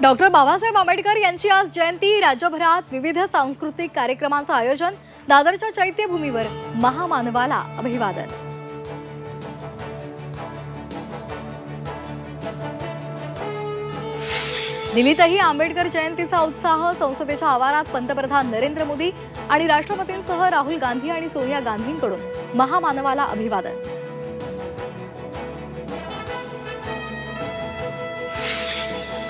Doctor Babasaheb Ambedkar यांची आज जयंती। राज्यभरात विविध सांस्कृतिक कार्यक्रमांचं आयोजन। दादरच्या चैत्यभूमीवर महामानवाला अभिवादन। दिल्लीतही आंबेडकर जयंतीचा उत्साह। संसदेच्या आवारात पंतप्रधान नरेंद्र मोदी आणि राष्ट्रपतींसह राहुल गांधी आणि सोनिया गांधींकडून महामानवाला अभिवादन।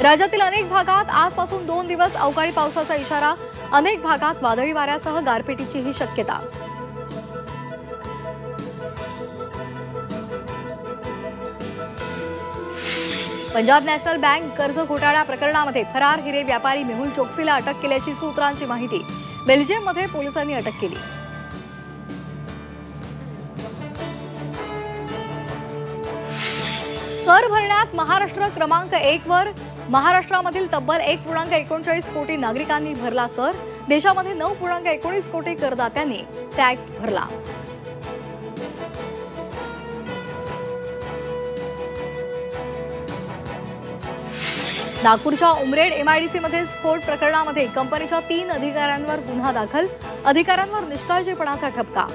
राज्यातील अनेक भागात आजपासून 2 दिवस अवकाळी पावसाचा इशारा। अनेक भागात वादळी वाऱ्यासह गारपिटीचीही शक्यता। पंजाब नॅशनल बँक कर्ज घोटाळा प्रकरणामध्ये फरार हिरे व्यापारी मेहुल चोक्सीला अटक केल्याची सूत्रांची माहिती। बेल्जियममध्ये पोलिसांनी अटक केली। कर भरण्यात महाराष्ट्र क्रमांक 1 वर। महाराष्ट्रामधील तब्बल 1.39 कोटी नागरिकांनी भरला कर। देशामध्ये 9.19 कोटी करदात्यांनी टॅक्स भरला। नागपूरच्या उमरेड MIDC मध्ये स्फोट प्रकरणामध्ये कंपनीच्या 3 अधिकाऱ्यांवर गुन्हा दाखल। अधिकाऱ्यांवर निष्काळजीपणाचा ठपका।